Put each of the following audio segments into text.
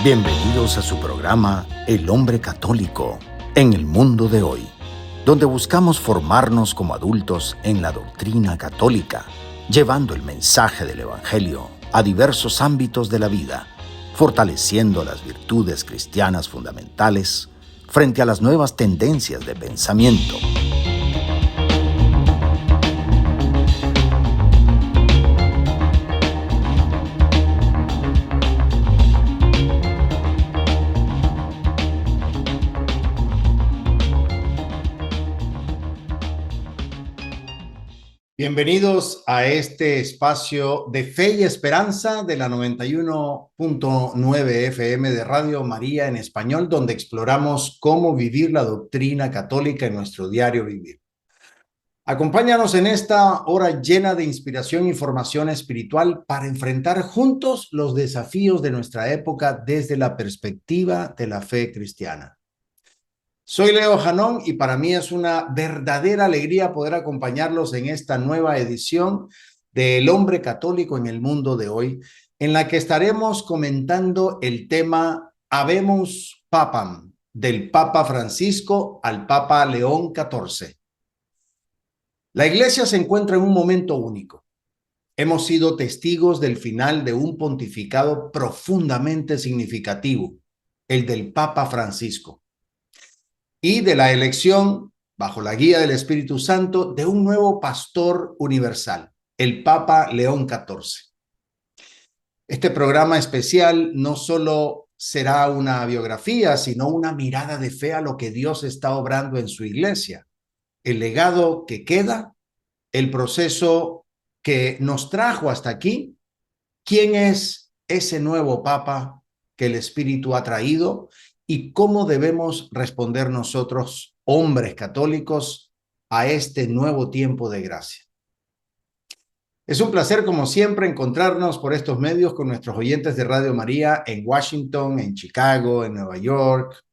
Bienvenidos a su programa El Hombre Católico en el mundo de hoy, donde buscamos formarnos como adultos en la doctrina católica, llevando el mensaje del Evangelio a diversos ámbitos de la vida, fortaleciendo las virtudes cristianas fundamentales frente a las nuevas tendencias de pensamiento. Bienvenidos a este espacio de fe y esperanza de la 91.9 FM de Radio María en español, donde exploramos cómo vivir la doctrina católica en nuestro diario vivir. Acompáñanos en esta hora llena de inspiración y formación espiritual para enfrentar juntos los desafíos de nuestra época desde la perspectiva de la fe cristiana. Soy Leo Janón y para mí es una verdadera alegría poder acompañarlos en esta nueva edición de El Hombre Católico en el mundo de hoy, en la que estaremos comentando el tema Habemus Papam, del Papa Francisco al Papa León XIV. La Iglesia se encuentra en un momento único. Hemos sido testigos del final de un pontificado profundamente significativo, el del Papa Francisco, y de la elección, bajo la guía del Espíritu Santo, de un nuevo pastor universal, el Papa León XIV. Este programa especial no solo será una biografía, sino una mirada de fe a lo que Dios está obrando en su iglesia, el legado que queda, el proceso que nos trajo hasta aquí, quién es ese nuevo Papa que el Espíritu ha traído y cómo debemos responder nosotros, hombres católicos, a este nuevo tiempo de gracia. Es un placer, como siempre, encontrarnos por estos medios con nuestros oyentes de Radio María en Washington, en Chicago, en Nueva York,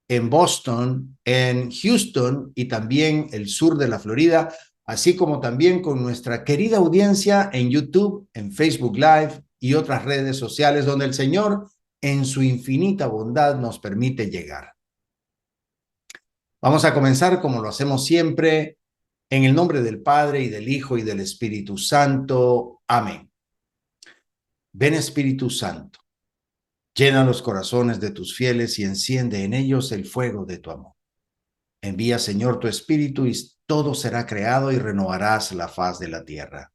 en Boston, en Houston y también el sur de la Florida, así como también con nuestra querida audiencia en YouTube, en Facebook Live y otras redes sociales donde el Señor, en su infinita bondad, nos permite llegar. Vamos a comenzar como lo hacemos siempre, en el nombre del Padre y del Hijo y del Espíritu Santo. Amén. Ven, Espíritu Santo, llena los corazones de tus fieles y enciende en ellos el fuego de tu amor. Envía, Señor, tu Espíritu y todo será creado y renovarás la faz de la tierra.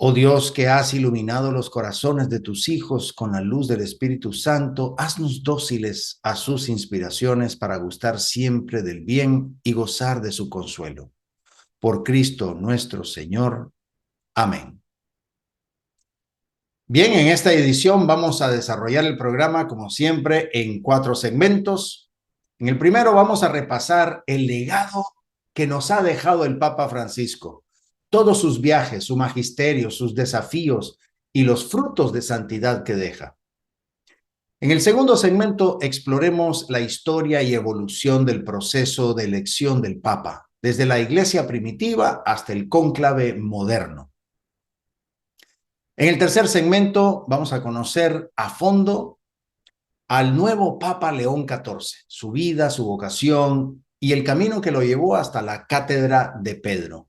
Oh Dios, que has iluminado los corazones de tus hijos con la luz del Espíritu Santo, haznos dóciles a sus inspiraciones para gustar siempre del bien y gozar de su consuelo. Por Cristo nuestro Señor. Amén. Bien, en esta edición vamos a desarrollar el programa, como siempre, en 4 segmentos. En el primero vamos a repasar el legado que nos ha dejado el Papa Francisco, todos sus viajes, su magisterio, sus desafíos y los frutos de santidad que deja. En el segundo segmento exploremos la historia y evolución del proceso de elección del Papa, desde la Iglesia primitiva hasta el cónclave moderno. En el tercer segmento vamos a conocer a fondo al nuevo Papa León XIV, su vida, su vocación y el camino que lo llevó hasta la cátedra de Pedro.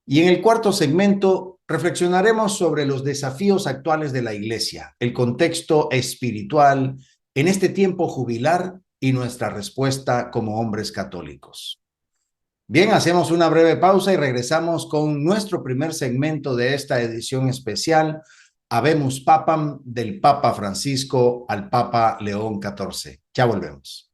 Y en el cuarto segmento reflexionaremos sobre los desafíos actuales de la Iglesia, el contexto espiritual en este tiempo jubilar y nuestra respuesta como hombres católicos. Bien, hacemos una breve pausa y regresamos con nuestro primer segmento de esta edición especial, Habemus Papam, del Papa Francisco al Papa León XIV. Ya volvemos.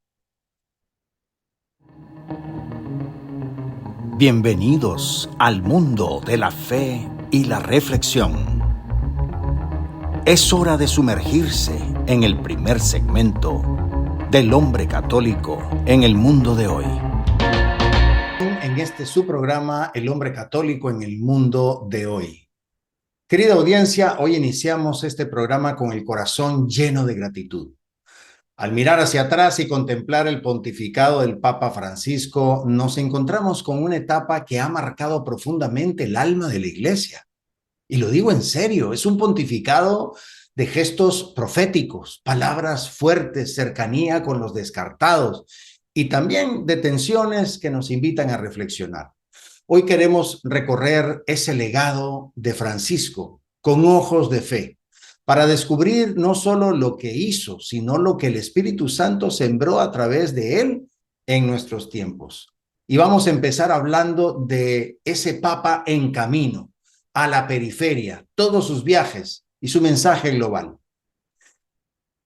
Bienvenidos al mundo de la fe y la reflexión. Es hora de sumergirse en el primer segmento del Hombre Católico en el mundo de hoy. En este su programa, El Hombre Católico en el mundo de hoy. Querida audiencia, hoy iniciamos este programa con el corazón lleno de gratitud. Al mirar hacia atrás y contemplar el pontificado del Papa Francisco, nos encontramos con una etapa que ha marcado profundamente el alma de la Iglesia. Y lo digo en serio, es un pontificado de gestos proféticos, palabras fuertes, cercanía con los descartados y también de tensiones que nos invitan a reflexionar. Hoy queremos recorrer ese legado de Francisco con ojos de fe para descubrir no solo lo que hizo, sino lo que el Espíritu Santo sembró a través de él en nuestros tiempos. Y vamos a empezar hablando de ese Papa en camino, a la periferia, todos sus viajes y su mensaje global.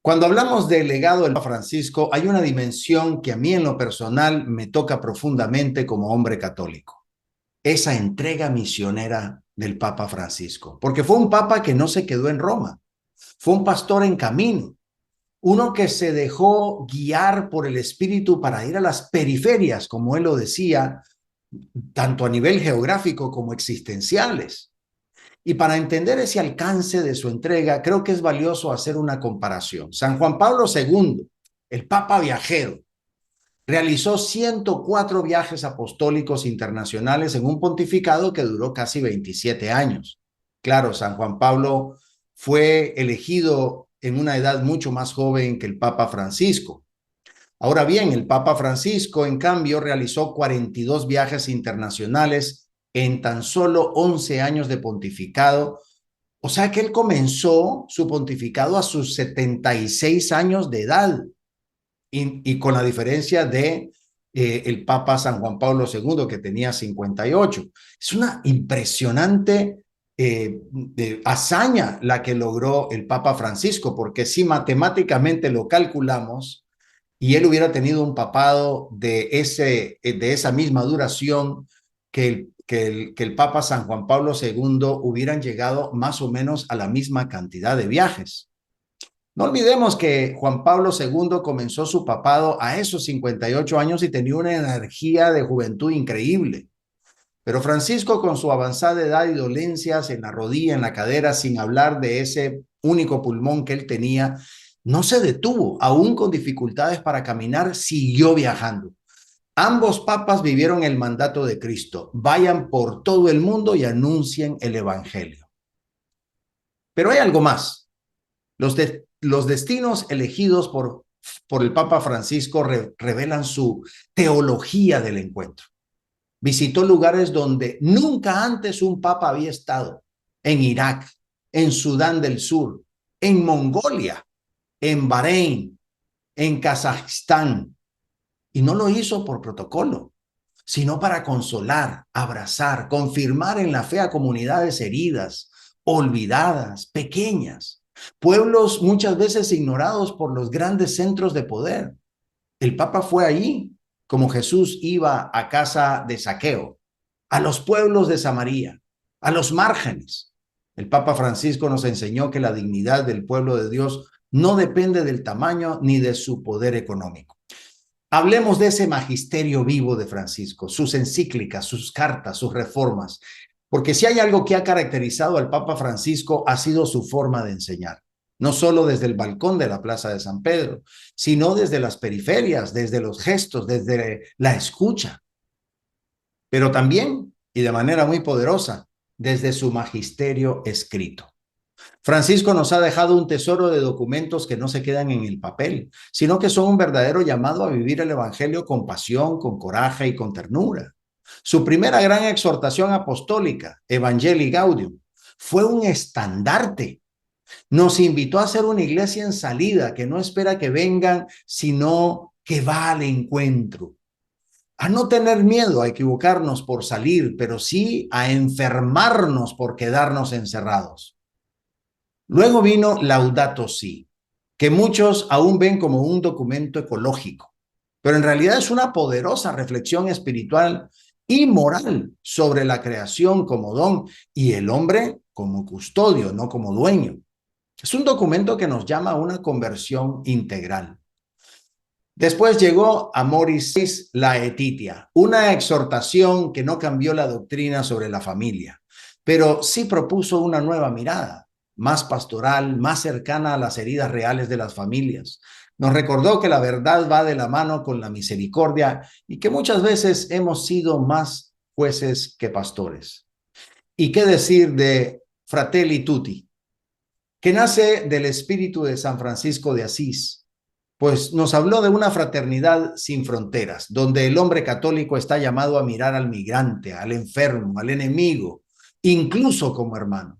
Cuando hablamos del legado del Papa Francisco, hay una dimensión que a mí en lo personal me toca profundamente como hombre católico. Esa entrega misionera del Papa Francisco, porque fue un papa que no se quedó en Roma, fue un pastor en camino, uno que se dejó guiar por el Espíritu para ir a las periferias, como él lo decía, tanto a nivel geográfico como existenciales. Y para entender ese alcance de su entrega, creo que es valioso hacer una comparación. San Juan Pablo II, el Papa viajero, realizó 104 viajes apostólicos internacionales en un pontificado que duró casi 27 años. Claro, San Juan Pablo fue elegido en una edad mucho más joven que el Papa Francisco. Ahora bien, el Papa Francisco, en cambio, realizó 42 viajes internacionales en tan solo 11 años de pontificado. O sea que él comenzó su pontificado a sus 76 años de edad y con la diferencia de el Papa San Juan Pablo II, que tenía 58. Es una impresionante hazaña la que logró el Papa Francisco, porque si matemáticamente lo calculamos, y él hubiera tenido un papado de esa misma duración que el Papa San Juan Pablo II, hubieran llegado más o menos a la misma cantidad de viajes. No olvidemos que Juan Pablo II comenzó su papado a esos 58 años y tenía una energía de juventud increíble. Pero Francisco, con su avanzada edad y dolencias en la rodilla, en la cadera, sin hablar de ese único pulmón que él tenía, no se detuvo, aún con dificultades para caminar, siguió viajando. Ambos papas vivieron el mandato de Cristo: vayan por todo el mundo y anuncien el evangelio. Pero hay algo más. Los destinos elegidos por el Papa Francisco revelan su teología del encuentro. Visitó lugares donde nunca antes un papa había estado: en Irak, en Sudán del Sur, en Mongolia, en Bahrein, en Kazajistán. Y no lo hizo por protocolo, sino para consolar, abrazar, confirmar en la fe a comunidades heridas, olvidadas, pequeñas, pueblos muchas veces ignorados por los grandes centros de poder. El Papa fue allí, como Jesús iba a casa de Zaqueo, a los pueblos de Samaria, a los márgenes. El Papa Francisco nos enseñó que la dignidad del pueblo de Dios no depende del tamaño ni de su poder económico. Hablemos de ese magisterio vivo de Francisco, sus encíclicas, sus cartas, sus reformas, porque si hay algo que ha caracterizado al Papa Francisco ha sido su forma de enseñar, no solo desde el balcón de la Plaza de San Pedro, sino desde las periferias, desde los gestos, desde la escucha, pero también, y de manera muy poderosa, desde su magisterio escrito. Francisco nos ha dejado un tesoro de documentos que no se quedan en el papel, sino que son un verdadero llamado a vivir el evangelio con pasión, con coraje y con ternura. Su primera gran exhortación apostólica, Evangelii Gaudium, fue un estandarte. Nos invitó a ser una iglesia en salida, que no espera que vengan, sino que va al encuentro. A no tener miedo a equivocarnos por salir, pero sí a enfermarnos por quedarnos encerrados. Luego vino Laudato Si, que muchos aún ven como un documento ecológico, pero en realidad es una poderosa reflexión espiritual y moral sobre la creación como don y el hombre como custodio, no como dueño. Es un documento que nos llama a una conversión integral. Después llegó Amoris Laetitia, una exhortación que no cambió la doctrina sobre la familia, pero sí propuso una nueva mirada, más pastoral, más cercana a las heridas reales de las familias. Nos recordó que la verdad va de la mano con la misericordia y que muchas veces hemos sido más jueces que pastores. ¿Y qué decir de Fratelli Tutti? que nace del espíritu de San Francisco de Asís, pues nos habló de una fraternidad sin fronteras, donde el hombre católico está llamado a mirar al migrante, al enfermo, al enemigo, incluso como hermano.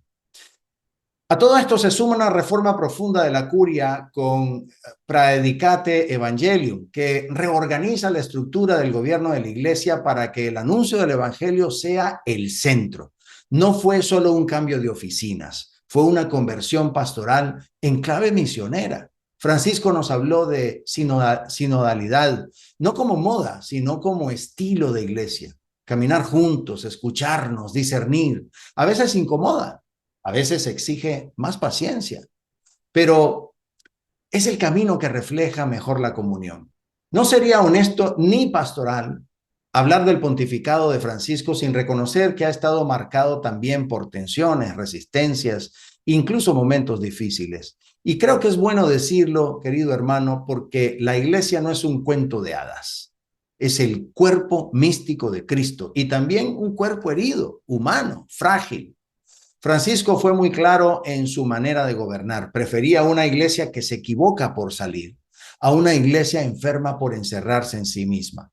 A todo esto se suma una reforma profunda de la curia con Praedicate Evangelium, que reorganiza la estructura del gobierno de la iglesia para que el anuncio del evangelio sea el centro. No fue solo un cambio de oficinas, fue una conversión pastoral en clave misionera. Francisco nos habló de sinodalidad, no como moda, sino como estilo de iglesia. Caminar juntos, escucharnos, discernir. A veces incomoda, a veces exige más paciencia, pero es el camino que refleja mejor la comunión. No sería honesto ni pastoral hablar del pontificado de Francisco sin reconocer que ha estado marcado también por tensiones, resistencias, incluso momentos difíciles. Y creo que es bueno decirlo, querido hermano, porque la iglesia no es un cuento de hadas. Es el cuerpo místico de Cristo y también un cuerpo herido, humano, frágil. Francisco fue muy claro en su manera de gobernar. Prefería una iglesia que se equivoca por salir a una iglesia enferma por encerrarse en sí misma.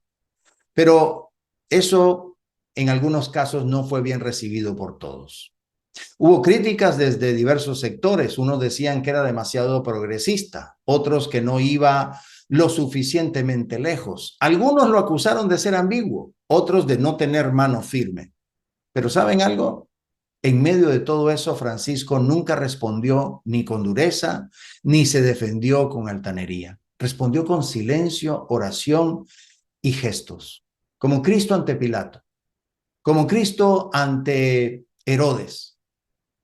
Pero eso en algunos casos no fue bien recibido por todos. Hubo críticas desde diversos sectores. Unos decían que era demasiado progresista, otros que no iba lo suficientemente lejos. Algunos lo acusaron de ser ambiguo, otros de no tener mano firme. Pero ¿saben algo? En medio de todo eso, Francisco nunca respondió ni con dureza, ni se defendió con altanería. Respondió con silencio, oración y gestos, como Cristo ante Pilato, como Cristo ante Herodes.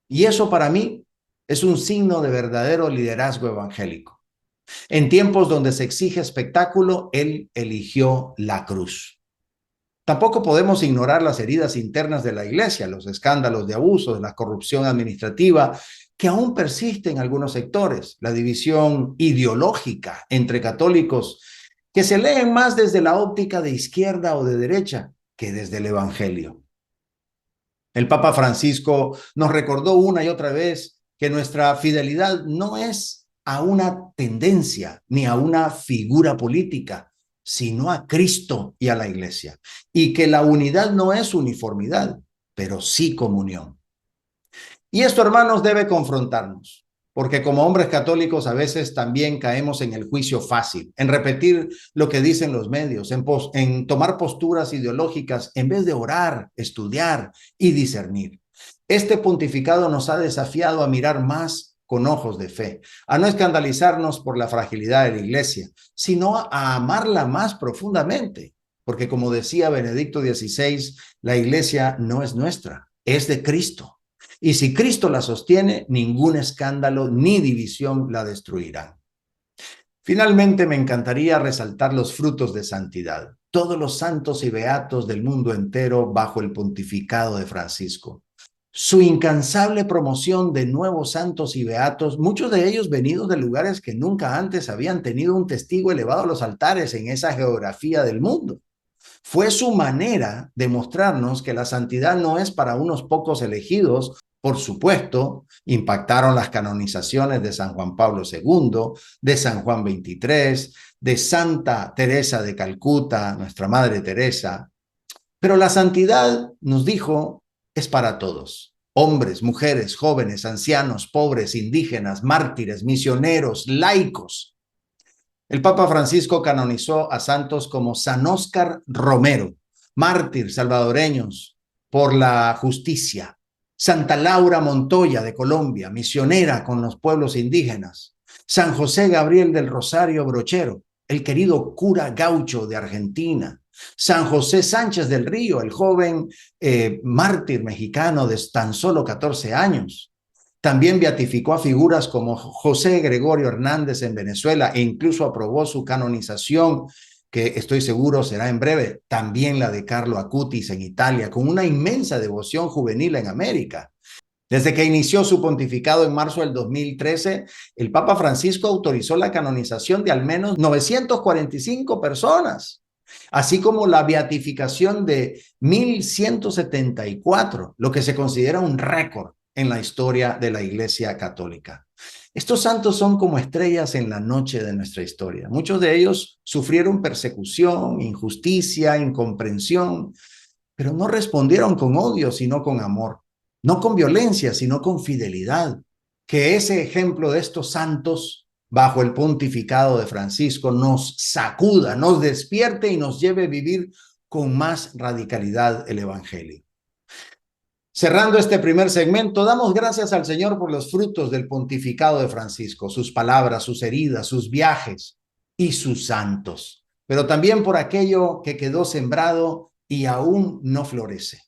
Y eso para mí es un signo de verdadero liderazgo evangélico. En tiempos donde se exige espectáculo, él eligió la cruz. Tampoco podemos ignorar las heridas internas de la iglesia, los escándalos de abusos, la corrupción administrativa, que aún persiste en algunos sectores, la división ideológica entre católicos, que se leen más desde la óptica de izquierda o de derecha que desde el evangelio. El Papa Francisco nos recordó una y otra vez que nuestra fidelidad no es a una tendencia ni a una figura política, sino a Cristo y a la iglesia. Y que la unidad no es uniformidad, pero sí comunión. Y esto, hermanos, debe confrontarnos, porque como hombres católicos a veces también caemos en el juicio fácil, en repetir lo que dicen los medios, en tomar posturas ideológicas en vez de orar, estudiar y discernir. Este pontificado nos ha desafiado a mirar más con ojos de fe, a no escandalizarnos por la fragilidad de la iglesia, sino a amarla más profundamente, porque como decía Benedicto XVI, la iglesia no es nuestra, es de Cristo. Y si Cristo la sostiene, ningún escándalo ni división la destruirá. Finalmente, me encantaría resaltar los frutos de santidad. Todos los santos y beatos del mundo entero bajo el pontificado de Francisco. Su incansable promoción de nuevos santos y beatos, muchos de ellos venidos de lugares que nunca antes habían tenido un testigo elevado a los altares en esa geografía del mundo. Fue su manera de mostrarnos que la santidad no es para unos pocos elegidos. Por supuesto, impactaron las canonizaciones de San Juan Pablo II, de San Juan XXIII, de Santa Teresa de Calcuta, nuestra Madre Teresa. Pero la santidad, nos dijo, es para todos. Hombres, mujeres, jóvenes, ancianos, pobres, indígenas, mártires, misioneros, laicos. El Papa Francisco canonizó a santos como San Óscar Romero, mártir salvadoreños por la justicia. Santa Laura Montoya de Colombia, misionera con los pueblos indígenas. San José Gabriel del Rosario Brochero, el querido cura gaucho de Argentina. San José Sánchez del Río, el joven mártir mexicano de tan solo 14 años. También beatificó a figuras como José Gregorio Hernández en Venezuela e incluso aprobó su canonización, que estoy seguro será en breve, también la de Carlo Acutis en Italia, con una inmensa devoción juvenil en América. Desde que inició su pontificado en marzo del 2013, el Papa Francisco autorizó la canonización de al menos 945 personas, así como la beatificación de 1,174, lo que se considera un récord. en la historia de la Iglesia Católica. Estos santos son como estrellas en la noche de nuestra historia. Muchos de ellos sufrieron persecución, injusticia, incomprensión, pero no respondieron con odio, sino con amor. No con violencia, sino con fidelidad. Que ese ejemplo de estos santos, bajo el pontificado de Francisco, nos sacuda, nos despierte y nos lleve a vivir con más radicalidad el Evangelio. Cerrando este primer segmento, damos gracias al Señor por los frutos del pontificado de Francisco, sus palabras, sus heridas, sus viajes y sus santos, pero también por aquello que quedó sembrado y aún no florece.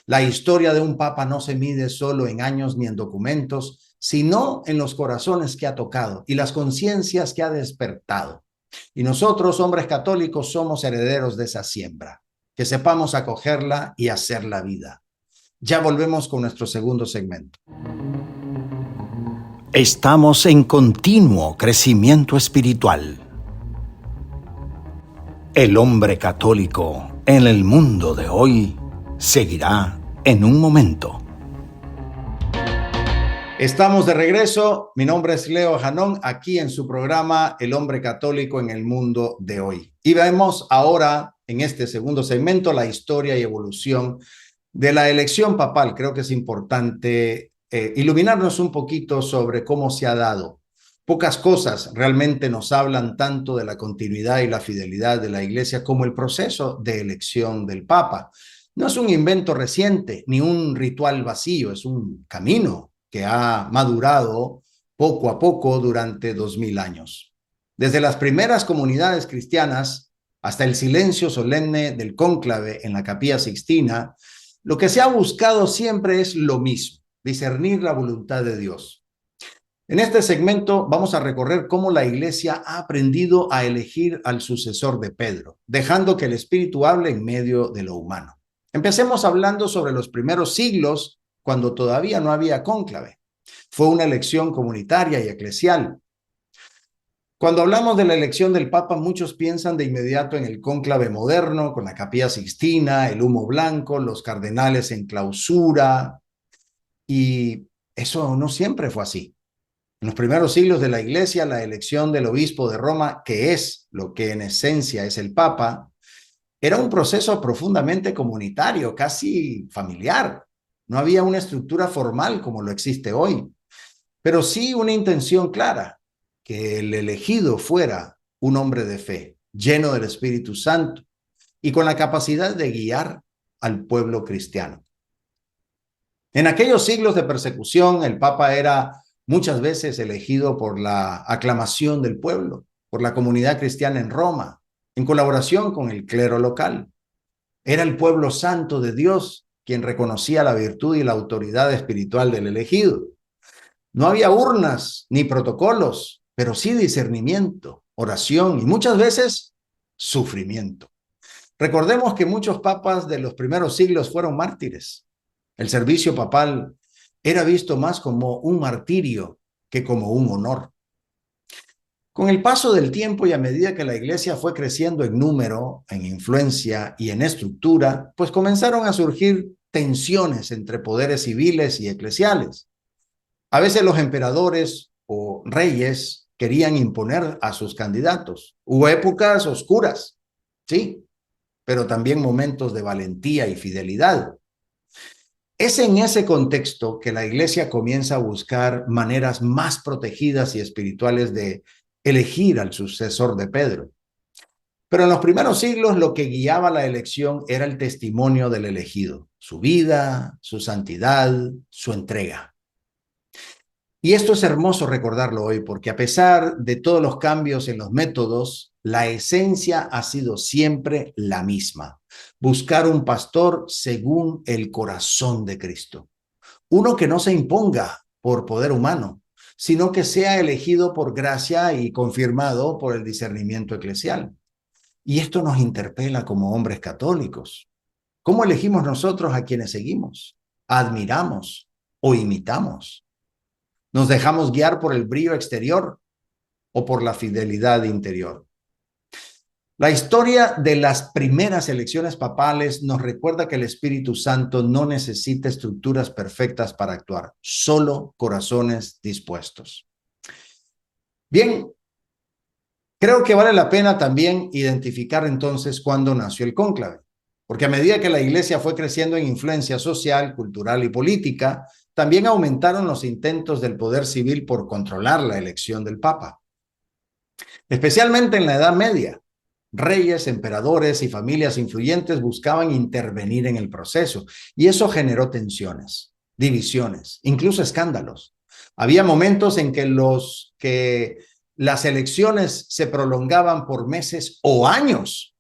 La historia de un papa no se mide solo en años ni en documentos, sino en los corazones que ha tocado y las conciencias que ha despertado. Y nosotros, hombres católicos, somos herederos de esa siembra. Que sepamos acogerla y hacerla vida. Ya volvemos con nuestro segundo segmento. Estamos en continuo crecimiento espiritual. El hombre católico en el mundo de hoy seguirá en un momento. Estamos de regreso. Mi nombre es Leo Janón, aquí en su programa El hombre católico en el mundo de hoy. Y vemos ahora, en este segundo segmento, la historia y evolución de la elección papal. Creo que es importante iluminarnos un poquito sobre cómo se ha dado. Pocas cosas realmente nos hablan tanto de la continuidad y la fidelidad de la Iglesia como el proceso de elección del Papa. No es un invento reciente ni un ritual vacío, es un camino que ha madurado poco a poco durante 2000 años. Desde las primeras comunidades cristianas hasta el silencio solemne del cónclave en la Capilla Sixtina, lo que se ha buscado siempre es lo mismo, discernir la voluntad de Dios. En este segmento vamos a recorrer cómo la Iglesia ha aprendido a elegir al sucesor de Pedro, dejando que el Espíritu hable en medio de lo humano. Empecemos hablando sobre los primeros siglos, cuando todavía no había cónclave. Fue una elección comunitaria y eclesial. Cuando hablamos de la elección del Papa, muchos piensan de inmediato en el cónclave moderno, con la Capilla Sixtina, el humo blanco, los cardenales en clausura, y eso no siempre fue así. En los primeros siglos de la Iglesia, la elección del obispo de Roma, que es lo que en esencia es el Papa, era un proceso profundamente comunitario, casi familiar. No había una estructura formal como lo existe hoy, pero sí una intención clara, que el elegido fuera un hombre de fe, lleno del Espíritu Santo y con la capacidad de guiar al pueblo cristiano. En aquellos siglos de persecución, el Papa era muchas veces elegido por la aclamación del pueblo, por la comunidad cristiana en Roma, en colaboración con el clero local. Era el pueblo santo de Dios quien reconocía la virtud y la autoridad espiritual del elegido. No había urnas ni protocolos, pero sí discernimiento, oración y muchas veces sufrimiento. Recordemos que muchos papas de los primeros siglos fueron mártires. El servicio papal era visto más como un martirio que como un honor. Con el paso del tiempo y a medida que la Iglesia fue creciendo en número, en influencia y en estructura, pues comenzaron a surgir tensiones entre poderes civiles y eclesiales. A veces los emperadores o reyes querían imponer a sus candidatos. Hubo épocas oscuras, sí, pero también momentos de valentía y fidelidad. Es en ese contexto que la Iglesia comienza a buscar maneras más protegidas y espirituales de elegir al sucesor de Pedro. Pero en los primeros siglos lo que guiaba la elección era el testimonio del elegido, su vida, su santidad, su entrega. Y esto es hermoso recordarlo hoy, porque a pesar de todos los cambios en los métodos, la esencia ha sido siempre la misma: buscar un pastor según el corazón de Cristo. Uno que no se imponga por poder humano, sino que sea elegido por gracia y confirmado por el discernimiento eclesial. Y esto nos interpela como hombres católicos. ¿Cómo elegimos nosotros a quienes seguimos, admiramos o imitamos? ¿Nos dejamos guiar por el brillo exterior o por la fidelidad interior? La historia de las primeras elecciones papales nos recuerda que el Espíritu Santo no necesita estructuras perfectas para actuar, solo corazones dispuestos. Bien, creo que vale la pena también identificar entonces cuándo nació el cónclave, porque a medida que la iglesia fue creciendo en influencia social, cultural y política, también aumentaron los intentos del poder civil por controlar la elección del Papa, especialmente en la Edad Media. Reyes, emperadores y familias influyentes buscaban intervenir en el proceso y eso generó tensiones, divisiones, incluso escándalos. Había momentos en que las elecciones se prolongaban por meses o años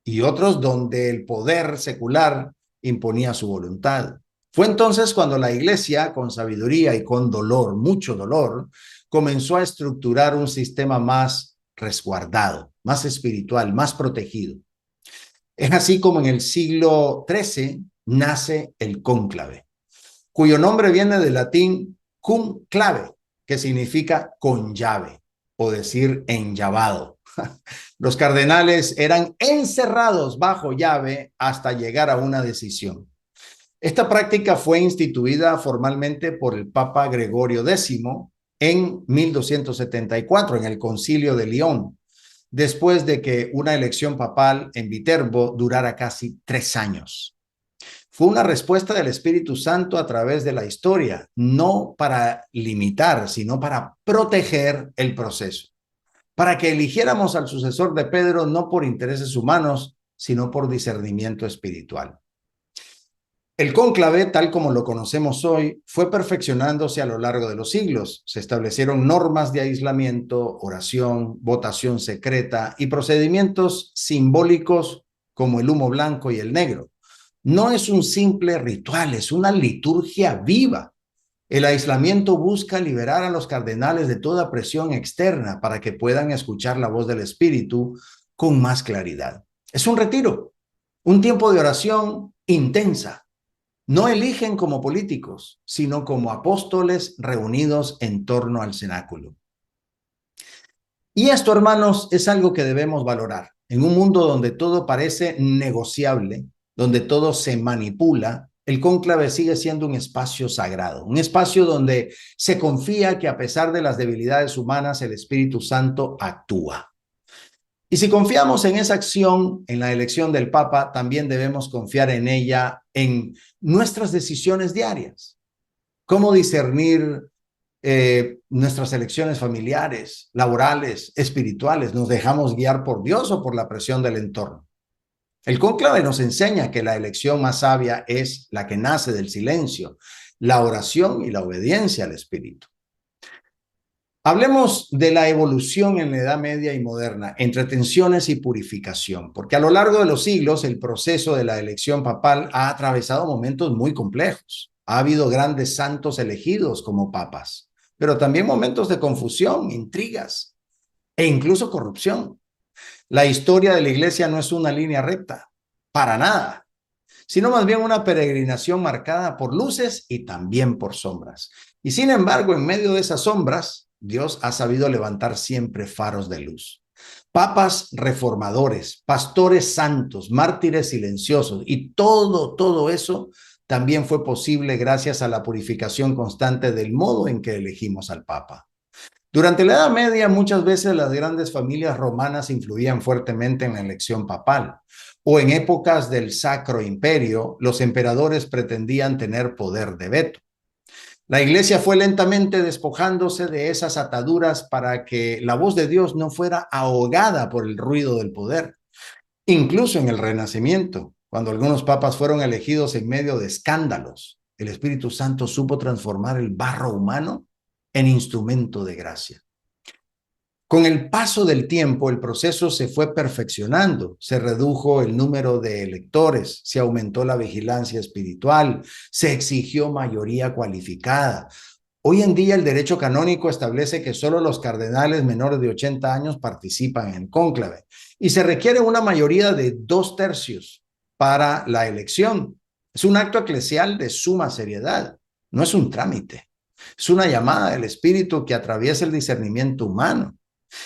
y otros donde el poder secular imponía su voluntad. Fue entonces cuando la iglesia, con sabiduría y con dolor, mucho dolor, comenzó a estructurar un sistema más resguardado, más espiritual, más protegido. Es así como en el siglo XIII nace el cónclave, cuyo nombre viene del latín cum clave, que significa con llave, o decir enllavado. Los cardenales eran encerrados bajo llave hasta llegar a una decisión. Esta práctica fue instituida formalmente por el Papa Gregorio X en 1274, en el Concilio de León, después de que una elección papal en Viterbo durara casi 3 años. Fue una respuesta del Espíritu Santo a través de la historia, no para limitar, sino para proteger el proceso, para que eligiéramos al sucesor de Pedro no por intereses humanos, sino por discernimiento espiritual. El cónclave, tal como lo conocemos hoy, fue perfeccionándose a lo largo de los siglos. Se establecieron normas de aislamiento, oración, votación secreta y procedimientos simbólicos como el humo blanco y el negro. No es un simple ritual, es una liturgia viva. El aislamiento busca liberar a los cardenales de toda presión externa para que puedan escuchar la voz del Espíritu con más claridad. Es un retiro, un tiempo de oración intensa. No eligen como políticos, sino como apóstoles reunidos en torno al cenáculo. Y esto, hermanos, es algo que debemos valorar. En un mundo donde todo parece negociable, donde todo se manipula, el cónclave sigue siendo un espacio sagrado, un espacio donde se confía que a pesar de las debilidades humanas, el Espíritu Santo actúa. Y si confiamos en esa acción, en la elección del Papa, también debemos confiar en ella, en nuestras decisiones diarias. ¿Cómo discernir nuestras elecciones familiares, laborales, espirituales? ¿Nos dejamos guiar por Dios o por la presión del entorno? El cónclave nos enseña que la elección más sabia es la que nace del silencio, la oración y la obediencia al Espíritu. Hablemos de la evolución en la Edad Media y moderna, entre tensiones y purificación, porque a lo largo de los siglos el proceso de la elección papal ha atravesado momentos muy complejos. Ha habido grandes santos elegidos como papas, pero también momentos de confusión, intrigas e incluso corrupción. La historia de la iglesia no es una línea recta, para nada, sino más bien una peregrinación marcada por luces y también por sombras. Y sin embargo, en medio de esas sombras, Dios ha sabido levantar siempre faros de luz. Papas reformadores, pastores santos, mártires silenciosos y todo eso también fue posible gracias a la purificación constante del modo en que elegimos al Papa. Durante la Edad Media, muchas veces las grandes familias romanas influían fuertemente en la elección papal, o en épocas del Sacro Imperio, los emperadores pretendían tener poder de veto. La iglesia fue lentamente despojándose de esas ataduras para que la voz de Dios no fuera ahogada por el ruido del poder. Incluso en el Renacimiento, cuando algunos papas fueron elegidos en medio de escándalos, el Espíritu Santo supo transformar el barro humano en instrumento de gracia. Con el paso del tiempo, el proceso se fue perfeccionando, se redujo el número de electores, se aumentó la vigilancia espiritual, se exigió mayoría cualificada. Hoy en día el derecho canónico establece que solo los cardenales menores de 80 años participan en el cónclave y se requiere una mayoría de 2/3 para la elección. Es un acto eclesial de suma seriedad, no es un trámite. Es una llamada del Espíritu que atraviesa el discernimiento humano.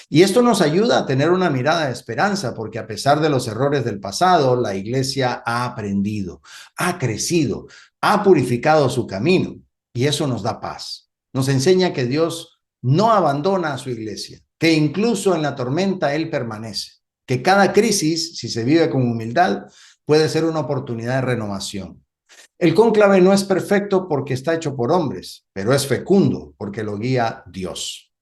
Y esto nos ayuda a tener una mirada de esperanza, porque a pesar de los errores del pasado, la iglesia ha aprendido, ha crecido, ha purificado su camino, y eso nos da paz. Nos enseña que Dios no abandona a su iglesia, que incluso en la tormenta Él permanece, que cada crisis, si se vive con humildad, puede ser una oportunidad de renovación. El cónclave no es perfecto porque está hecho por hombres, pero es fecundo porque lo guía Dios.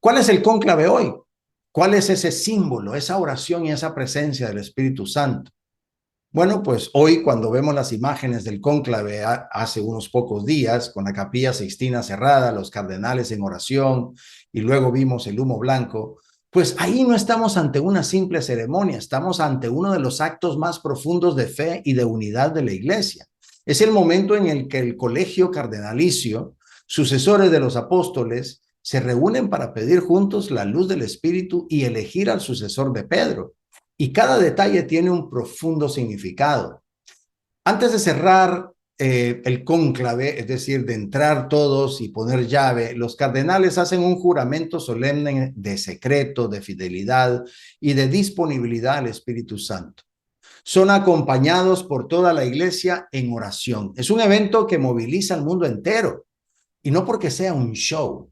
¿Cuál es el cónclave hoy? ¿Cuál es ese símbolo, esa oración y esa presencia del Espíritu Santo? Bueno, pues hoy cuando vemos las imágenes del cónclave hace unos pocos días, con la Capilla Sixtina cerrada, los cardenales en oración y luego vimos el humo blanco, pues ahí no estamos ante una simple ceremonia, estamos ante uno de los actos más profundos de fe y de unidad de la Iglesia. Es el momento en el que el colegio cardenalicio, sucesores de los apóstoles, se reúnen para pedir juntos la luz del Espíritu y elegir al sucesor de Pedro. Y cada detalle tiene un profundo significado. Antes de cerrar el cónclave, es decir, de entrar todos y poner llave, los cardenales hacen un juramento solemne de secreto, de fidelidad y de disponibilidad al Espíritu Santo. Son acompañados por toda la iglesia en oración. Es un evento que moviliza al mundo entero, y no porque sea un show,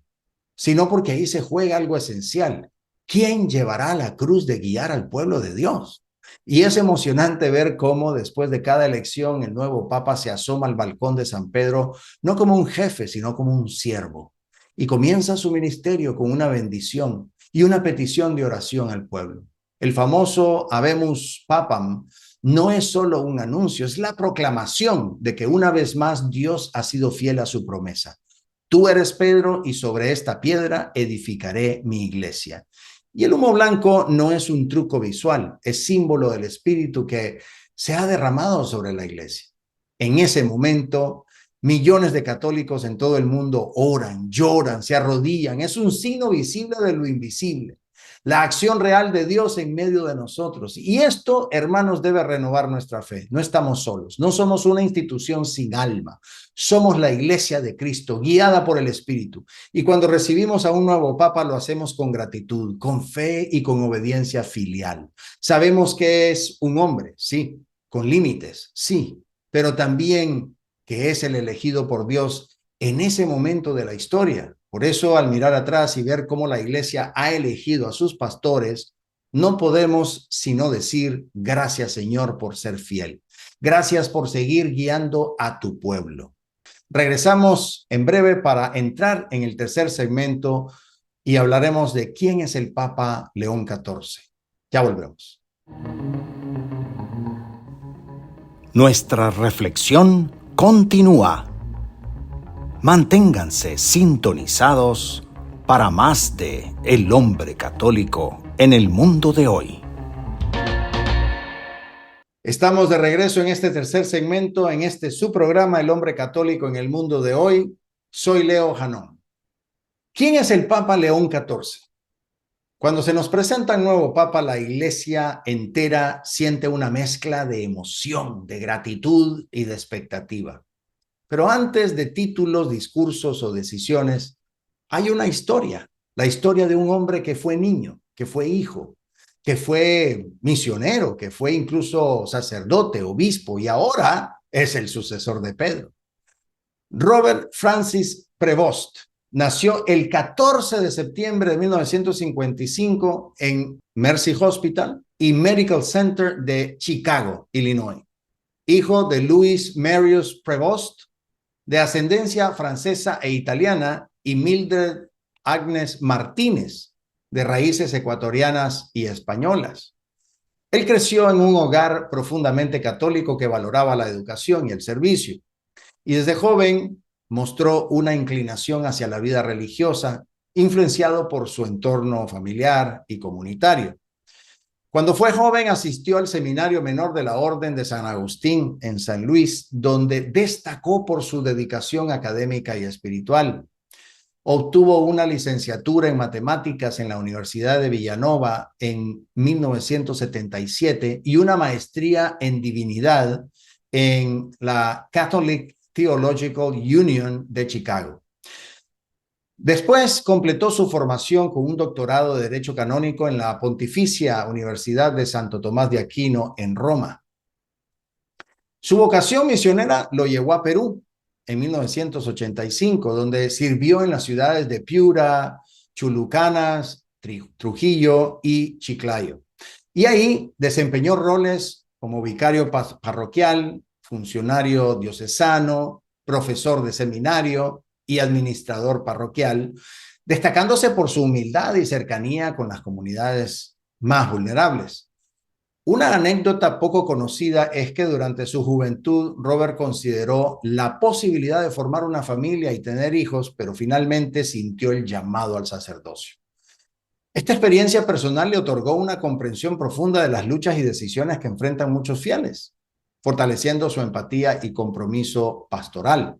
sino porque ahí se juega algo esencial. ¿Quién llevará la cruz de guiar al pueblo de Dios? Y es emocionante ver cómo después de cada elección el nuevo papa se asoma al balcón de San Pedro, no como un jefe, sino como un siervo. Y comienza su ministerio con una bendición y una petición de oración al pueblo. El famoso Habemus Papam no es solo un anuncio, es la proclamación de que una vez más Dios ha sido fiel a su promesa. Tú eres Pedro y sobre esta piedra edificaré mi iglesia. Y el humo blanco no es un truco visual, es símbolo del Espíritu que se ha derramado sobre la iglesia. En ese momento, millones de católicos en todo el mundo oran, lloran, se arrodillan. Es un signo visible de lo invisible, la acción real de Dios en medio de nosotros. Y esto, hermanos, debe renovar nuestra fe. No estamos solos, no somos una institución sin alma. Somos la iglesia de Cristo, guiada por el Espíritu. Y cuando recibimos a un nuevo papa, lo hacemos con gratitud, con fe y con obediencia filial. Sabemos que es un hombre, sí, con límites, sí, pero también que es el elegido por Dios en ese momento de la historia. Por eso, al mirar atrás y ver cómo la iglesia ha elegido a sus pastores, no podemos sino decir, gracias Señor por ser fiel. Gracias por seguir guiando a tu pueblo. Regresamos en breve para entrar en el tercer segmento y hablaremos de quién es el Papa León XIV. Ya volvemos. Nuestra reflexión continúa. Manténganse sintonizados para más de El Hombre Católico en el mundo de hoy. Estamos de regreso en este tercer segmento, en su programa El Hombre Católico en el mundo de hoy. Soy Leo Janón. ¿Quién es el Papa León XIV? Cuando se nos presenta un nuevo papa, la iglesia entera siente una mezcla de emoción, de gratitud y de expectativa. Pero antes de títulos, discursos o decisiones, hay una historia, la historia de un hombre que fue niño, que fue hijo, que fue misionero, que fue incluso sacerdote, obispo y ahora es el sucesor de Pedro. Robert Francis Prevost nació el 14 de septiembre de 1955 en Mercy Hospital y Medical Center de Chicago, Illinois. Hijo de Louis Marius Prevost, de ascendencia francesa e italiana, y Mildred Agnes Martínez, de raíces ecuatorianas y españolas. Él creció en un hogar profundamente católico que valoraba la educación y el servicio. Y desde joven mostró una inclinación hacia la vida religiosa, influenciado por su entorno familiar y comunitario. Cuando fue joven asistió al Seminario Menor de la Orden de San Agustín en San Luis, donde destacó por su dedicación académica y espiritual. Obtuvo una licenciatura en matemáticas en la Universidad de Villanova en 1977 y una maestría en divinidad en la Catholic Theological Union de Chicago. Después completó su formación con un doctorado de Derecho Canónico en la Pontificia Universidad de Santo Tomás de Aquino en Roma. Su vocación misionera lo llevó a Perú en 1985, donde sirvió en las ciudades de Piura, Chulucanas, Trujillo y Chiclayo. Y ahí desempeñó roles como vicario parroquial, funcionario diocesano, profesor de seminario y administrador parroquial, destacándose por su humildad y cercanía con las comunidades más vulnerables. Una anécdota poco conocida es que durante su juventud Robert consideró la posibilidad de formar una familia y tener hijos, pero finalmente sintió el llamado al sacerdocio. Esta experiencia personal le otorgó una comprensión profunda de las luchas y decisiones que enfrentan muchos fieles, fortaleciendo su empatía y compromiso pastoral.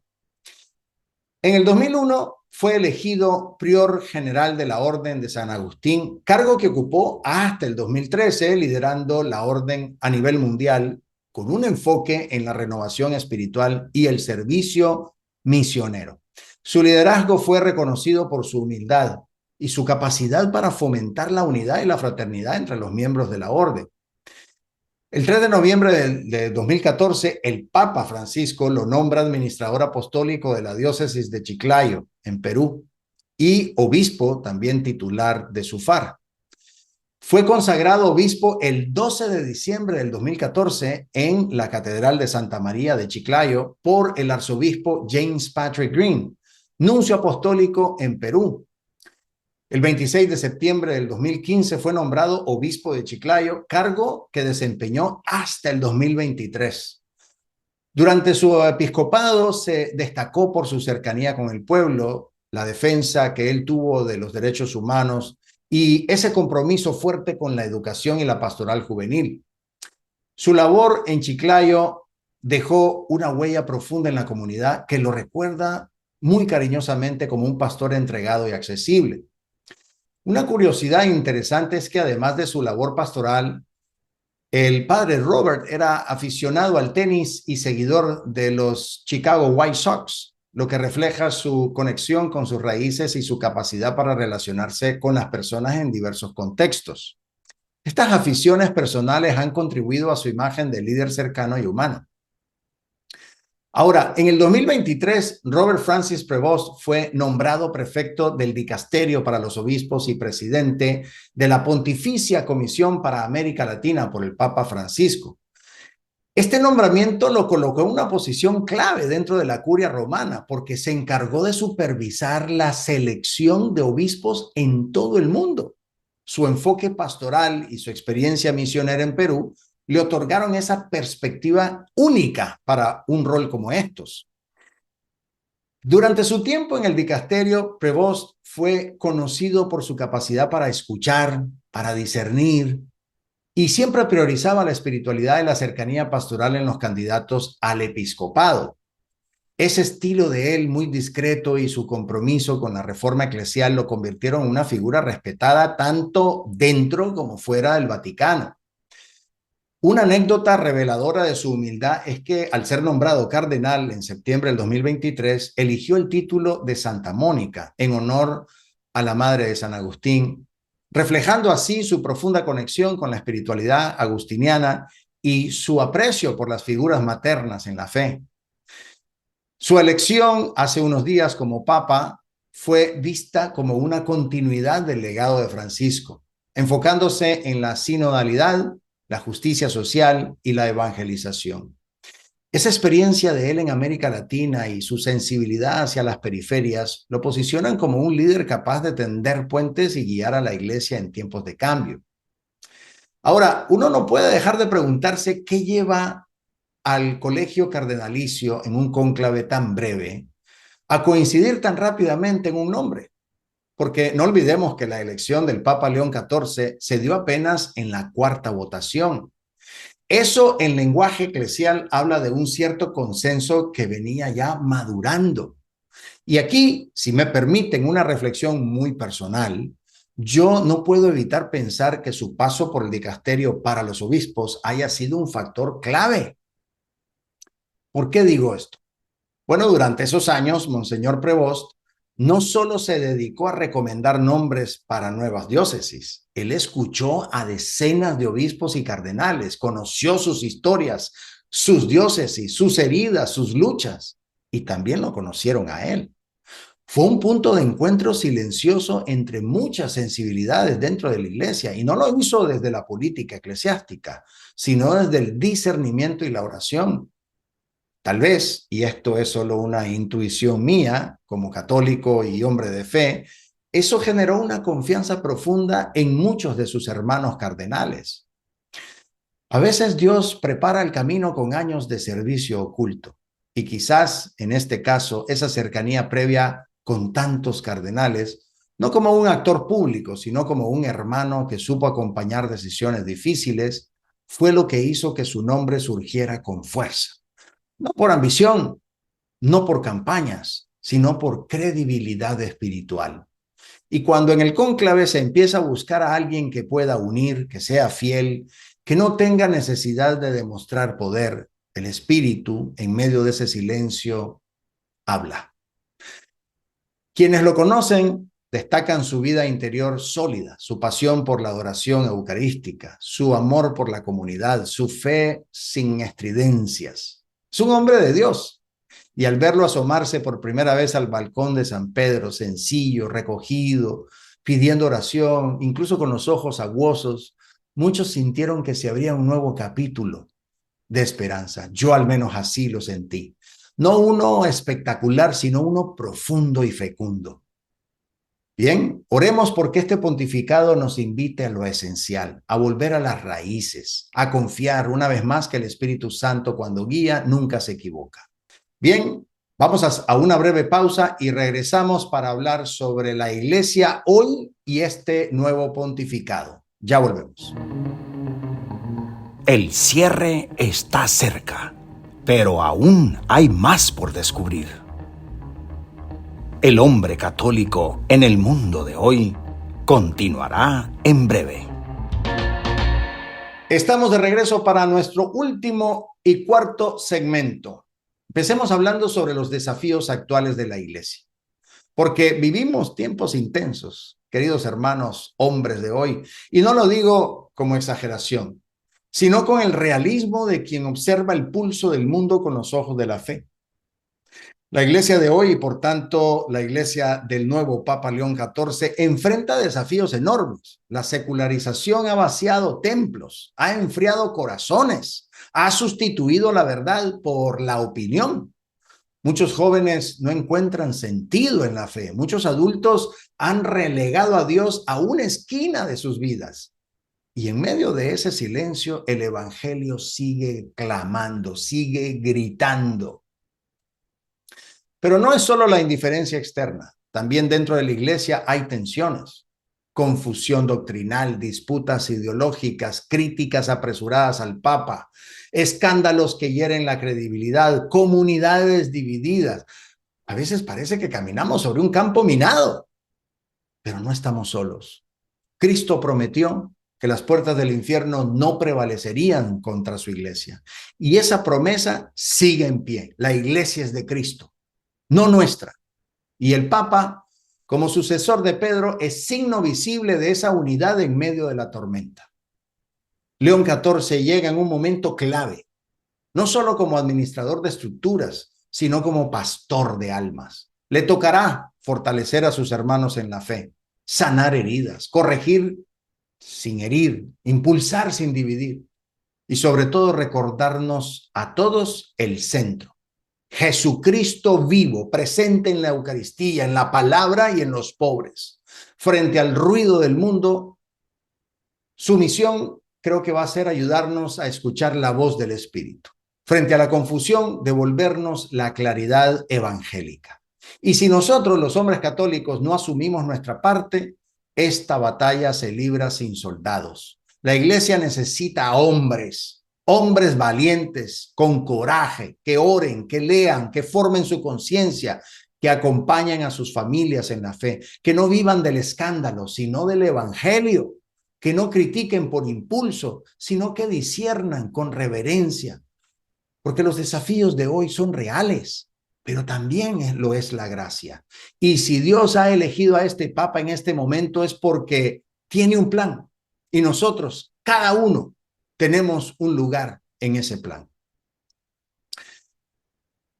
En el 2001 fue elegido prior general de la Orden de San Agustín, cargo que ocupó hasta el 2013, liderando la orden a nivel mundial con un enfoque en la renovación espiritual y el servicio misionero. Su liderazgo fue reconocido por su humildad y su capacidad para fomentar la unidad y la fraternidad entre los miembros de la orden. El 3 de noviembre de 2014, el Papa Francisco lo nombra administrador apostólico de la diócesis de Chiclayo, en Perú, y obispo también titular de su FAR. Fue consagrado obispo el 12 de diciembre del 2014 en la Catedral de Santa María de Chiclayo por el arzobispo James Patrick Green, nuncio apostólico en Perú. El 26 de septiembre del 2015 fue nombrado obispo de Chiclayo, cargo que desempeñó hasta el 2023. Durante su episcopado se destacó por su cercanía con el pueblo, la defensa que él tuvo de los derechos humanos y ese compromiso fuerte con la educación y la pastoral juvenil. Su labor en Chiclayo dejó una huella profunda en la comunidad que lo recuerda muy cariñosamente como un pastor entregado y accesible. Una curiosidad interesante es que además de su labor pastoral, el padre Robert era aficionado al tenis y seguidor de los Chicago White Sox, lo que refleja su conexión con sus raíces y su capacidad para relacionarse con las personas en diversos contextos. Estas aficiones personales han contribuido a su imagen de líder cercano y humano. Ahora, en el 2023, Robert Francis Prevost fue nombrado prefecto del Dicasterio para los Obispos y presidente de la Pontificia Comisión para América Latina por el Papa Francisco. Este nombramiento lo colocó en una posición clave dentro de la curia romana porque se encargó de supervisar la selección de obispos en todo el mundo. Su enfoque pastoral y su experiencia misionera en Perú le otorgaron esa perspectiva única para un rol como estos. Durante su tiempo en el dicasterio, Prevost fue conocido por su capacidad para escuchar, para discernir, y siempre priorizaba la espiritualidad y la cercanía pastoral en los candidatos al episcopado. Ese estilo de él, muy discreto, y su compromiso con la reforma eclesial lo convirtieron en una figura respetada tanto dentro como fuera del Vaticano. Una anécdota reveladora de su humildad es que al ser nombrado cardenal en septiembre del 2023, eligió el título de Santa Mónica en honor a la madre de San Agustín, reflejando así su profunda conexión con la espiritualidad agustiniana y su aprecio por las figuras maternas en la fe. Su elección hace unos días como papa fue vista como una continuidad del legado de Francisco, enfocándose en la sinodalidad, la justicia social y la evangelización. Esa experiencia de él en América Latina y su sensibilidad hacia las periferias lo posicionan como un líder capaz de tender puentes y guiar a la iglesia en tiempos de cambio. Ahora, uno no puede dejar de preguntarse qué lleva al colegio cardenalicio en un cónclave tan breve a coincidir tan rápidamente en un nombre. Porque no olvidemos que la elección del Papa León XIV se dio apenas en la cuarta votación. Eso en lenguaje eclesial habla de un cierto consenso que venía ya madurando. Y aquí, si me permiten una reflexión muy personal, yo no puedo evitar pensar que su paso por el dicasterio para los obispos haya sido un factor clave. ¿Por qué digo esto? Bueno, durante esos años, Monseñor Prevost no solo se dedicó a recomendar nombres para nuevas diócesis, él escuchó a decenas de obispos y cardenales, conoció sus historias, sus diócesis, sus heridas, sus luchas, y también lo conocieron a él. Fue un punto de encuentro silencioso entre muchas sensibilidades dentro de la iglesia, y no lo hizo desde la política eclesiástica, sino desde el discernimiento y la oración. Tal vez, y esto es solo una intuición mía como católico y hombre de fe, eso generó una confianza profunda en muchos de sus hermanos cardenales. A veces Dios prepara el camino con años de servicio oculto, y quizás en este caso esa cercanía previa con tantos cardenales, no como un actor público, sino como un hermano que supo acompañar decisiones difíciles, fue lo que hizo que su nombre surgiera con fuerza. No por ambición, no por campañas, sino por credibilidad espiritual. Y cuando en el cónclave se empieza a buscar a alguien que pueda unir, que sea fiel, que no tenga necesidad de demostrar poder, el Espíritu, en medio de ese silencio, habla. Quienes lo conocen destacan su vida interior sólida, su pasión por la adoración eucarística, su amor por la comunidad, su fe sin estridencias. Es un hombre de Dios. Y al verlo asomarse por primera vez al balcón de San Pedro, sencillo, recogido, pidiendo oración, incluso con los ojos aguosos, muchos sintieron que se abría un nuevo capítulo de esperanza. Yo al menos así lo sentí. No uno espectacular, sino uno profundo y fecundo. Bien, oremos porque este pontificado nos invite a lo esencial, a volver a las raíces, a confiar una vez más que el Espíritu Santo cuando guía nunca se equivoca. Bien, vamos a una breve pausa y regresamos para hablar sobre la iglesia hoy y este nuevo pontificado. Ya volvemos. El cierre está cerca, pero aún hay más por descubrir. El hombre católico en el mundo de hoy continuará en breve. Estamos de regreso para nuestro último y cuarto segmento. Empecemos hablando sobre los desafíos actuales de la iglesia, porque vivimos tiempos intensos, queridos hermanos, hombres de hoy, y no lo digo como exageración, sino con el realismo de quien observa el pulso del mundo con los ojos de la fe. La iglesia de hoy y por tanto la iglesia del nuevo Papa León XIV enfrenta desafíos enormes. La secularización ha vaciado templos, ha enfriado corazones, ha sustituido la verdad por la opinión. Muchos jóvenes no encuentran sentido en la fe. Muchos adultos han relegado a Dios a una esquina de sus vidas. Y en medio de ese silencio, el evangelio sigue clamando, sigue gritando. Pero no es solo la indiferencia externa. También dentro de la iglesia hay tensiones, confusión doctrinal, disputas ideológicas, críticas apresuradas al Papa, escándalos que hieren la credibilidad, comunidades divididas. A veces parece que caminamos sobre un campo minado, pero no estamos solos. Cristo prometió que las puertas del infierno no prevalecerían contra su iglesia. Y esa promesa sigue en pie. La iglesia es de Cristo, no nuestra. Y el Papa, como sucesor de Pedro, es signo visible de esa unidad en medio de la tormenta. León XIV llega en un momento clave, no solo como administrador de estructuras, sino como pastor de almas. Le tocará fortalecer a sus hermanos en la fe, sanar heridas, corregir sin herir, impulsar sin dividir y sobre todo recordarnos a todos el centro. Jesucristo vivo, presente en la Eucaristía, en la palabra y en los pobres. Frente al ruido del mundo, su misión creo que va a ser ayudarnos a escuchar la voz del Espíritu. Frente a la confusión, devolvernos la claridad evangélica. Y si nosotros, los hombres católicos, no asumimos nuestra parte, esta batalla se libra sin soldados. La iglesia necesita hombres, hombres valientes, con coraje, que oren, que lean, que formen su conciencia, que acompañen a sus familias en la fe, que no vivan del escándalo, sino del evangelio, que no critiquen por impulso, sino que disciernan con reverencia, porque los desafíos de hoy son reales. pero también lo es la gracia. Y si Dios ha elegido a este Papa en este momento es porque tiene un plan. Y nosotros, cada uno, tenemos un lugar en ese plan.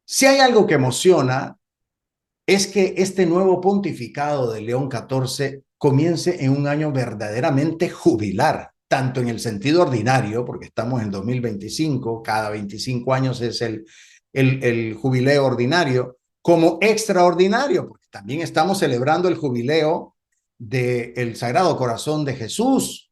Si hay algo que emociona, es que este nuevo pontificado de León XIV comience en un año verdaderamente jubilar, tanto en el sentido ordinario, porque estamos en 2025, cada 25 años es el jubileo ordinario, como extraordinario, porque también estamos celebrando el jubileo del Sagrado Corazón de Jesús.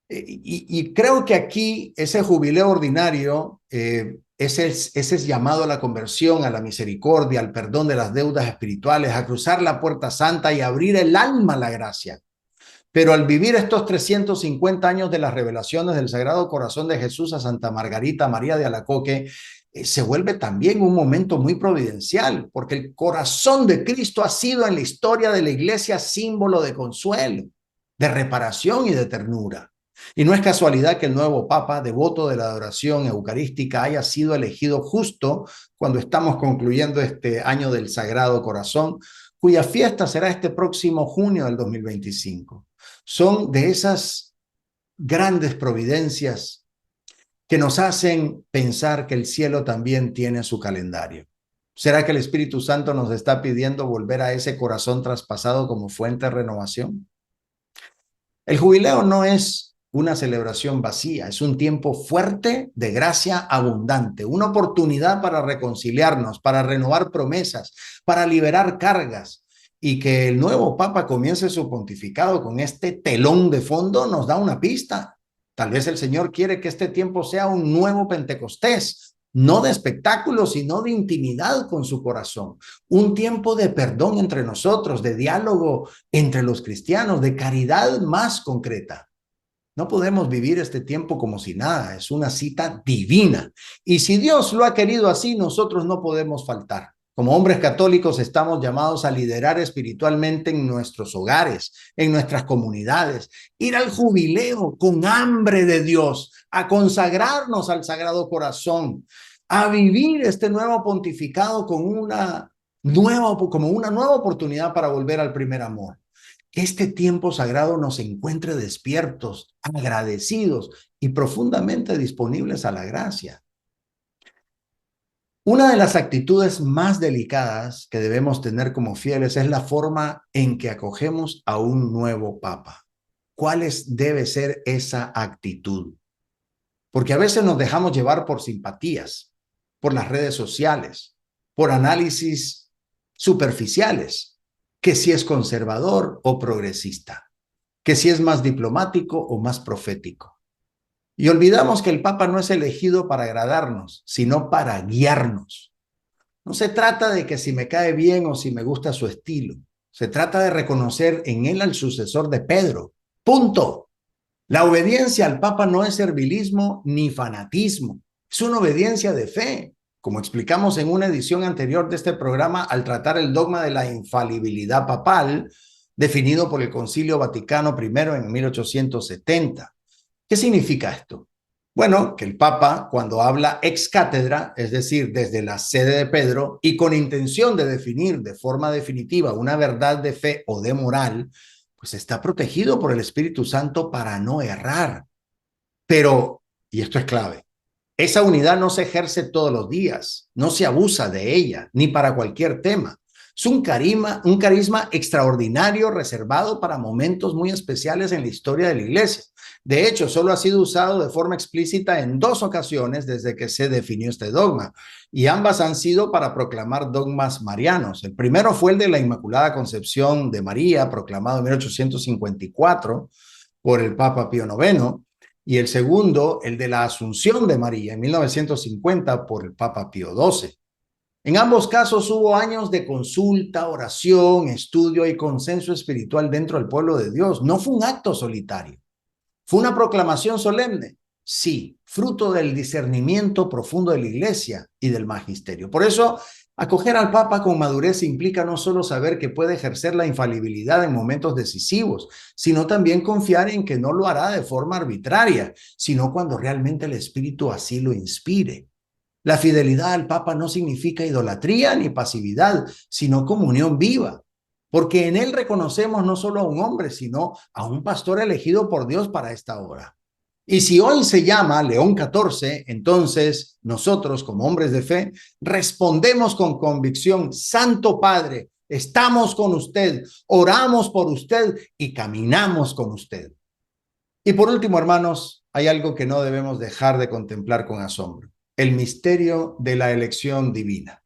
Y creo que aquí ese jubileo ordinario, ese es llamado a la conversión, a la misericordia, al perdón de las deudas espirituales, a cruzar la puerta santa y abrir el alma a la gracia. Pero al vivir estos 350 años de las revelaciones del Sagrado Corazón de Jesús a Santa Margarita María de Alacoque, se vuelve también un momento muy providencial, porque el corazón de Cristo ha sido en la historia de la Iglesia símbolo de consuelo, de reparación y de ternura. Y no es casualidad que el nuevo Papa, devoto de la adoración eucarística, haya sido elegido justo cuando estamos concluyendo este año del Sagrado Corazón, cuya fiesta será este próximo junio del 2025. Son de esas grandes providencias que nos hacen pensar que el cielo también tiene su calendario. ¿Será que el Espíritu Santo nos está pidiendo volver a ese corazón traspasado como fuente de renovación? El jubileo no es una celebración vacía, es un tiempo fuerte de gracia abundante, una oportunidad para reconciliarnos, para renovar promesas, para liberar cargas. Y que el nuevo Papa comience su pontificado con este telón de fondo nos da una pista. Tal vez el Señor quiere que este tiempo sea un nuevo Pentecostés, no de espectáculo, sino de intimidad con su corazón. Un tiempo de perdón entre nosotros, de diálogo entre los cristianos, de caridad más concreta. No podemos vivir este tiempo como si nada, es una cita divina. Y si Dios lo ha querido así, nosotros no podemos faltar. Como hombres católicos estamos llamados a liderar espiritualmente en nuestros hogares, en nuestras comunidades, ir al jubileo con hambre de Dios, a consagrarnos al Sagrado Corazón, a vivir este nuevo pontificado con como una nueva oportunidad para volver al primer amor. Que este tiempo sagrado nos encuentre despiertos, agradecidos y profundamente disponibles a la gracia. Una de las actitudes más delicadas que debemos tener como fieles es la forma en que acogemos a un nuevo Papa. Debe ser esa actitud? Porque a veces nos dejamos llevar por simpatías, por las redes sociales, por análisis superficiales, que si es conservador o progresista, que si es más diplomático o más profético. Y olvidamos que el Papa no es elegido para agradarnos, sino para guiarnos. No se trata de que si me cae bien o si me gusta su estilo. Se trata de reconocer en él al sucesor de Pedro. Punto. La obediencia al Papa no es servilismo ni fanatismo. Es una obediencia de fe, como explicamos en una edición anterior de este programa al tratar el dogma de la infalibilidad papal, definido por el Concilio Vaticano I en 1870. ¿Qué significa esto? Bueno, que el Papa, cuando habla ex cátedra, es decir, desde la sede de Pedro, y con intención de definir de forma definitiva una verdad de fe o de moral, pues está protegido por el Espíritu Santo para no errar. Pero, y esto es clave, esa unidad no se ejerce todos los días, no se abusa de ella, ni para cualquier tema. Es un carisma extraordinario reservado para momentos muy especiales en la historia de la Iglesia. De hecho, solo ha sido usado de forma explícita en 2 ocasiones desde que se definió este dogma, y ambas han sido para proclamar dogmas marianos. El primero fue el de la Inmaculada Concepción de María, proclamado en 1854 por el Papa Pío IX, y el segundo, el de la Asunción de María, en 1950 por el Papa Pío XII. En ambos casos hubo años de consulta, oración, estudio y consenso espiritual dentro del pueblo de Dios. No fue un acto solitario. ¿Fue una proclamación solemne? Sí, fruto del discernimiento profundo de la Iglesia y del magisterio. Por eso, acoger al Papa con madurez implica no solo saber que puede ejercer la infalibilidad en momentos decisivos, sino también confiar en que no lo hará de forma arbitraria, sino cuando realmente el Espíritu así lo inspire. La fidelidad al Papa no significa idolatría ni pasividad, sino comunión viva, porque en él reconocemos no solo a un hombre, sino a un pastor elegido por Dios para esta hora. Y si hoy se llama León XIV, entonces nosotros como hombres de fe respondemos con convicción: Santo Padre, estamos con usted, oramos por usted y caminamos con usted. Y por último, hermanos, hay algo que no debemos dejar de contemplar con asombro: el misterio de la elección divina.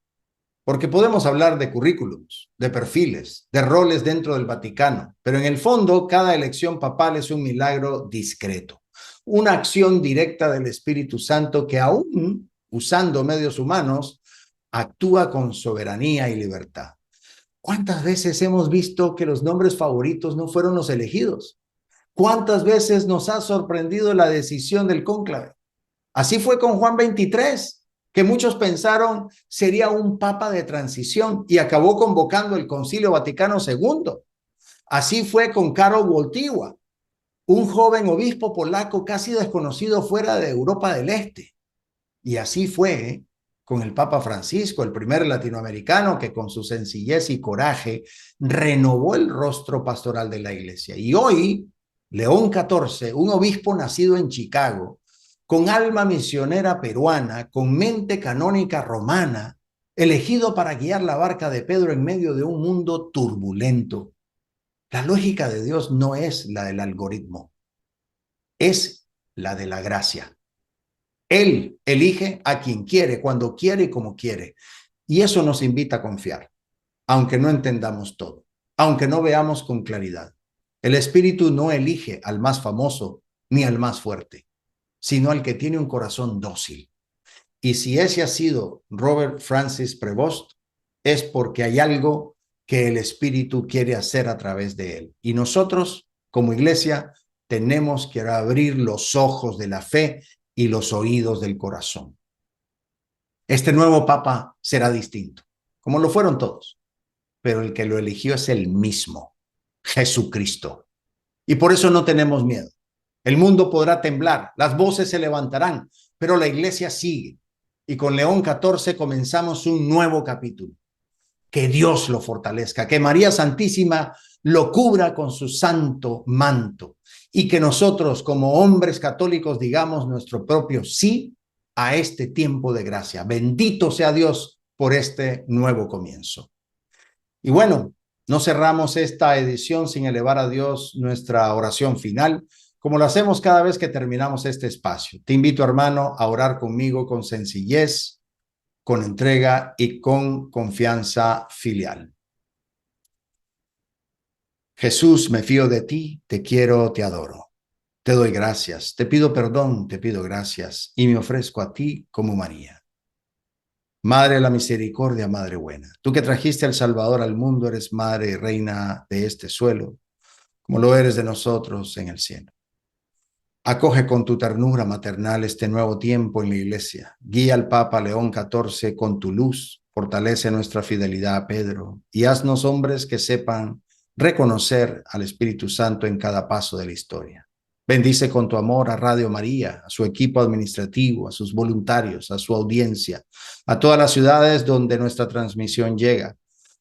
Porque podemos hablar de currículums, de perfiles, de roles dentro del Vaticano, pero en el fondo cada elección papal es un milagro discreto, una acción directa del Espíritu Santo que, aún usando medios humanos, actúa con soberanía y libertad. ¿Cuántas veces hemos visto que los nombres favoritos no fueron los elegidos? ¿Cuántas veces nos ha sorprendido la decisión del cónclave? Así fue con Juan XXIII, que muchos pensaron sería un papa de transición y acabó convocando el Concilio Vaticano II. Así fue con Karol Wojtyła, un joven obispo polaco casi desconocido fuera de Europa del Este. Y así fue con el Papa Francisco, el primer latinoamericano que con su sencillez y coraje renovó el rostro pastoral de la Iglesia. Y hoy, León XIV, un obispo nacido en Chicago, con alma misionera peruana, con mente canónica romana, elegido para guiar la barca de Pedro en medio de un mundo turbulento. La lógica de Dios no es la del algoritmo, es la de la gracia. Él elige a quien quiere, cuando quiere y como quiere. Y eso nos invita a confiar, aunque no entendamos todo, aunque no veamos con claridad. El Espíritu no elige al más famoso ni al más fuerte, sino al que tiene un corazón dócil. Y si ese ha sido Robert Francis Prevost, es porque hay algo que el Espíritu quiere hacer a través de él. Y nosotros, como iglesia, tenemos que abrir los ojos de la fe y los oídos del corazón. Este nuevo Papa será distinto, como lo fueron todos, pero el que lo eligió es el mismo, Jesucristo. Y por eso no tenemos miedo. El mundo podrá temblar, las voces se levantarán, pero la iglesia sigue. Y con León XIV comenzamos un nuevo capítulo. Que Dios lo fortalezca, que María Santísima lo cubra con su santo manto y que nosotros como hombres católicos digamos nuestro propio sí a este tiempo de gracia. Bendito sea Dios por este nuevo comienzo. Y bueno, no cerramos esta edición sin elevar a Dios nuestra oración final, como lo hacemos cada vez que terminamos este espacio. Te invito, hermano, a orar conmigo con sencillez, con entrega y con confianza filial. Jesús, me fío de ti, te quiero, te adoro. Te doy gracias, te pido perdón, te pido gracias y me ofrezco a ti como María. Madre de la misericordia, Madre buena, tú que trajiste al Salvador al mundo, eres Madre y Reina de este suelo, como lo eres de nosotros en el cielo. Acoge con tu ternura maternal este nuevo tiempo en la Iglesia. Guía al Papa León XIV con tu luz, fortalece nuestra fidelidad a Pedro y haznos hombres que sepan reconocer al Espíritu Santo en cada paso de la historia. Bendice con tu amor a Radio María, a su equipo administrativo, a sus voluntarios, a su audiencia, a todas las ciudades donde nuestra transmisión llega,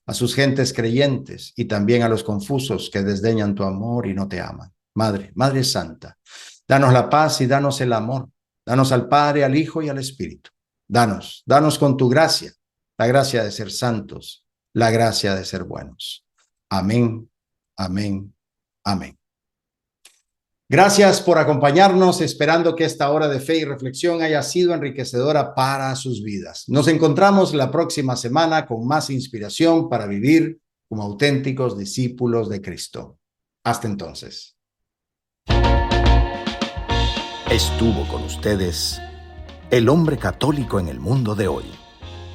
a sus gentes creyentes y también a los confusos que desdeñan tu amor y no te aman. Madre, Madre Santa, danos la paz y danos el amor. Danos al Padre, al Hijo y al Espíritu. Danos con tu gracia, la gracia de ser santos, la gracia de ser buenos. Amén, amén, amén. Gracias por acompañarnos, esperando que esta hora de fe y reflexión haya sido enriquecedora para sus vidas. Nos encontramos la próxima semana con más inspiración para vivir como auténticos discípulos de Cristo. Hasta entonces. Estuvo con ustedes el hombre católico en el mundo de hoy.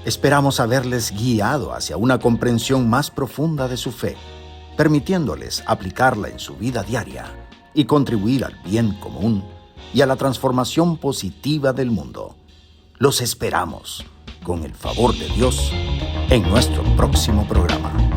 Esperamos haberles guiado hacia una comprensión más profunda de su fe, permitiéndoles aplicarla en su vida diaria y contribuir al bien común y a la transformación positiva del mundo. Los esperamos, con el favor de Dios, en nuestro próximo programa.